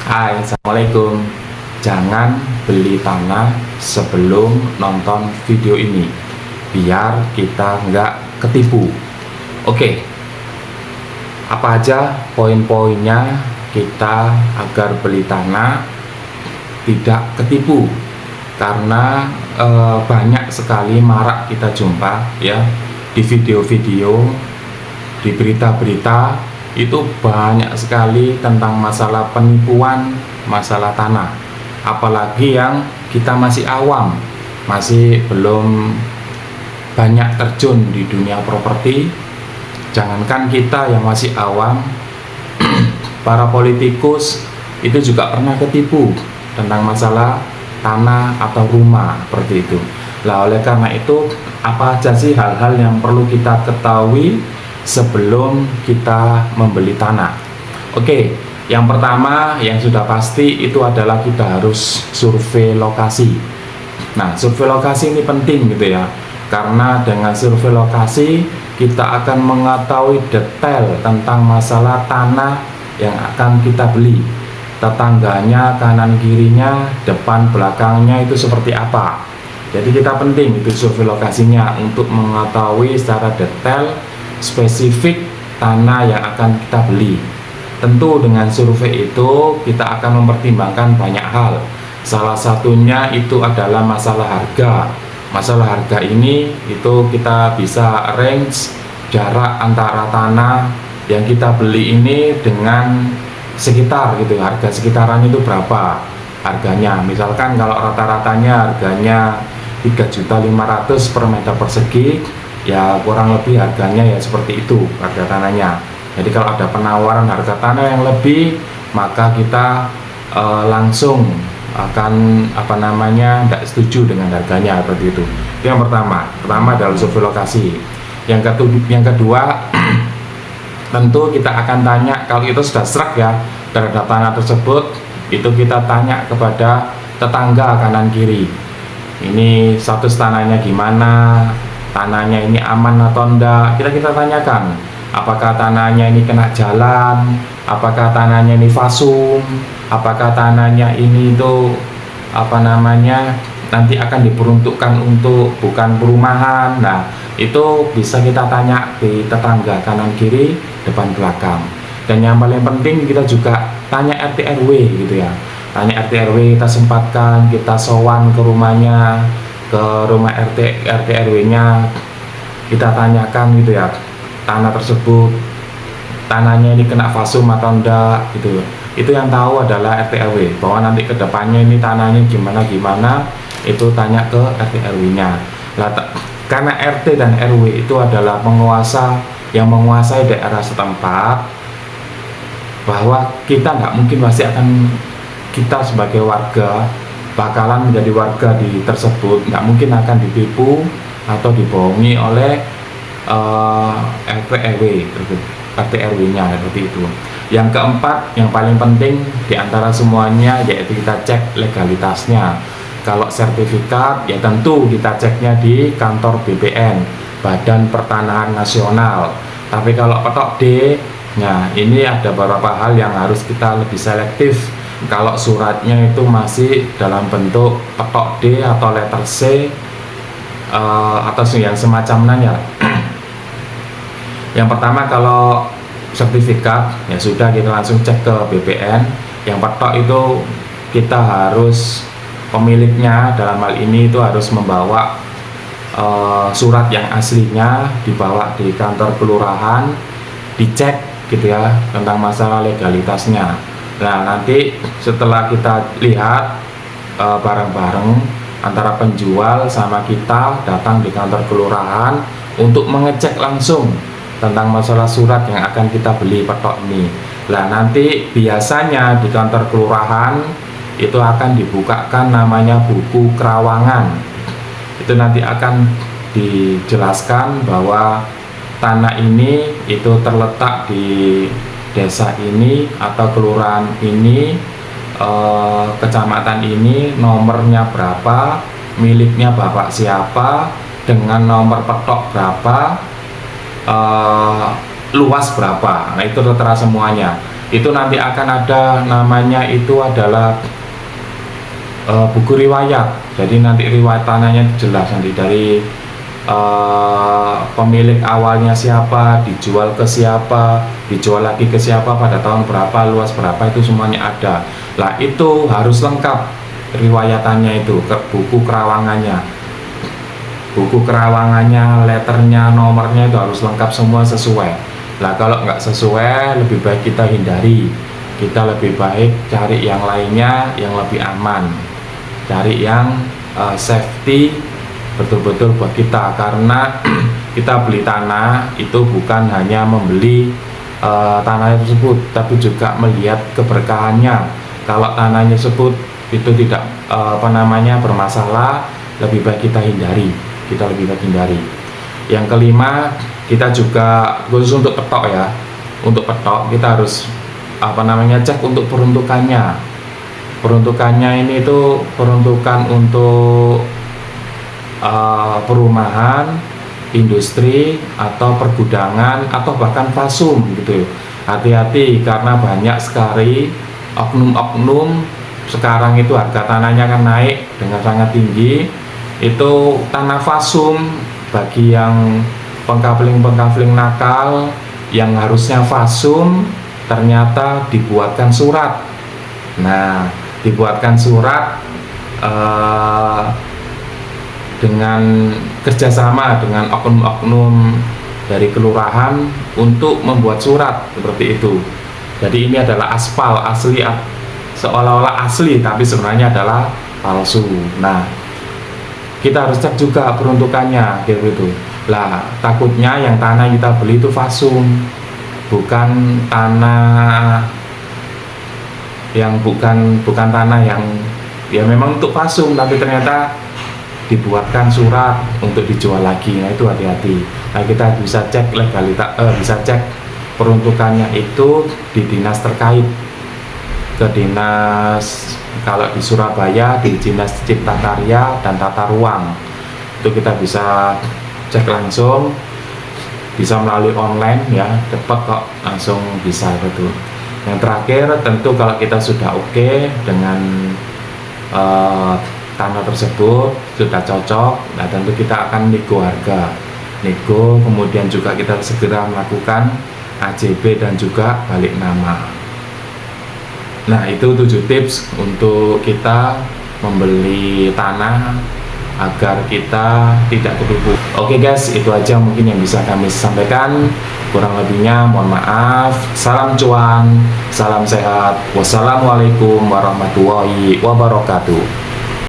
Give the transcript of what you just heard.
Hai, Assalamualaikum. Jangan beli tanah sebelum nonton video ini, biar kita nggak ketipu. Oke, apa aja poin-poinnya kita agar beli tanah tidak ketipu? Karena banyak sekali marak kita jumpa ya di video-video, di berita-berita itu banyak sekali tentang masalah penipuan, masalah tanah. Apalagi yang kita masih awam, masih belum banyak terjun di dunia properti. Jangankan kita yang masih awam, para politikus itu juga pernah ketipu tentang masalah tanah atau rumah seperti itu. Lah oleh karena itu, apa aja sih hal-hal yang perlu kita ketahui sebelum kita membeli tanah? Oke, yang pertama yang sudah pasti itu adalah kita harus survei lokasi. Nah, survei lokasi ini penting gitu ya, karena dengan survei lokasi kita akan mengetahui detail tentang masalah tanah yang akan kita beli. Tetangganya, kanan kirinya, depan belakangnya itu seperti apa. Jadi kita penting itu survei lokasinya untuk mengetahui secara detail spesifik tanah yang akan kita beli. Tentu dengan survei itu kita akan mempertimbangkan banyak hal. Salah satunya itu adalah masalah harga. Masalah harga ini itu kita bisa range jarak antara tanah yang kita beli ini dengan sekitar gitu, harga sekitaran itu berapa harganya. Misalkan kalau rata-ratanya harganya 3.500.000 per meter persegi, ya kurang lebih harganya ya seperti itu harga tanahnya. Jadi kalau ada penawaran harga tanah yang lebih, maka kita langsung akan tidak setuju dengan harganya seperti itu. Itu yang pertama adalah survei lokasi. Yang kedua tentu kita akan tanya, kalau itu sudah serak ya terhadap tanah tersebut, itu kita tanya kepada tetangga kanan kiri, ini status tanahnya gimana, tanahnya ini aman atau enggak. Kita tanyakan apakah tanahnya ini kena jalan, apakah tanahnya ini fasum, apakah tanahnya ini itu nanti akan diperuntukkan untuk bukan perumahan. Nah, itu bisa kita tanya di tetangga kanan kiri, depan belakang. Dan yang paling penting kita juga tanya RT RW gitu ya. Tanya RT RW, kita sempatkan, kita sowan ke rumahnya, ke rumah RT RW-nya, kita tanyakan gitu ya, tanah tersebut tanahnya ini kena fasum atau enggak gitu. Itu yang tahu adalah RT RW, bahwa nanti kedepannya ini tanahnya gimana itu tanya ke RT RW-nya. Karena RT dan RW itu adalah penguasa yang menguasai daerah setempat, bahwa kita nggak mungkin kita sebagai warga bakalan menjadi warga di tersebut, nggak mungkin akan ditipu atau dibohongi oleh RT RW-nya seperti itu. Yang keempat, yang paling penting di antara semuanya, yaitu kita cek legalitasnya. Kalau sertifikat ya tentu kita ceknya di kantor BPN, Badan Pertanahan Nasional. Tapi kalau petok D, nah ini ada beberapa hal yang harus kita lebih selektif. Kalau suratnya itu masih dalam bentuk petok D atau letter C atau yang semacamnya. Yang pertama, kalau sertifikat ya sudah, kita langsung cek ke BPN. Yang petok itu kita harus, pemiliknya dalam hal ini itu harus membawa surat yang aslinya, dibawa di kantor kelurahan, dicek gitu ya tentang masalah legalitasnya. Nah, nanti setelah kita lihat bareng-bareng antara penjual sama kita datang di kantor kelurahan untuk mengecek langsung tentang masalah surat yang akan kita beli petok ini. Nah, nanti biasanya di kantor kelurahan itu akan dibukakan namanya buku kerawangan. Itu nanti akan dijelaskan bahwa tanah ini itu terletak di desa ini atau kelurahan ini, kecamatan ini, nomornya berapa, miliknya bapak siapa, dengan nomor petok berapa, luas berapa. Nah, itu tertera semuanya. itu nanti akan ada namanya, itu adalah buku riwayat. Jadi nanti riwayat tanahnya jelas nanti dari pemilik awalnya siapa, dijual ke siapa, dijual lagi ke siapa, pada tahun berapa, luas berapa, itu semuanya ada. Lah itu harus lengkap riwayatannya, itu buku kerawangannya, letternya, nomornya itu harus lengkap semua sesuai. Lah kalau nggak sesuai, lebih baik kita hindari, kita lebih baik cari yang lainnya yang lebih aman, cari yang safety betul-betul buat kita. Karena kita beli tanah itu bukan hanya membeli tanah tersebut, tapi juga melihat keberkahannya. Kalau tanahnya tersebut itu tidak bermasalah, lebih baik kita hindari, Yang kelima, kita juga khusus untuk petok ya, untuk petok kita harus cek untuk peruntukannya ini itu peruntukan untuk perumahan, industri, atau pergudangan, atau bahkan fasum gitu. Hati-hati karena banyak sekali oknum-oknum sekarang itu harga tanahnya kan naik dengan sangat tinggi. Itu tanah fasum, bagi yang pengkapling nakal yang harusnya fasum ternyata dibuatkan surat. Nah, dibuatkan surat dengan kerjasama dengan oknum-oknum dari kelurahan untuk membuat surat seperti itu. Jadi ini adalah aspal asli, seolah-olah asli tapi sebenarnya adalah palsu. Nah, kita harus cek juga peruntukannya gitu. Lah takutnya yang tanah kita beli itu fasum, bukan tanah yang bukan tanah yang ya memang untuk fasum, tapi ternyata dibuatkan surat untuk dijual lagi. Nah itu hati-hati. Nah kita bisa cek legalitas, bisa cek peruntukannya itu di dinas terkait, ke dinas, kalau di Surabaya di Dinas Cipta Karya dan Tata Ruang, itu kita bisa cek langsung, bisa melalui online ya, cepat kok, langsung bisa gitu. Yang terakhir tentu kalau kita sudah oke dengan tanah tersebut, sudah cocok, nah tentu kita akan nego harga, kemudian juga kita segera melakukan AJB dan juga balik nama. Nah itu 7 tips untuk kita membeli tanah agar kita tidak ketipu. Oke guys, itu aja mungkin yang bisa kami sampaikan, kurang lebihnya mohon maaf. Salam cuan, salam sehat, wassalamualaikum warahmatullahi wabarakatuh.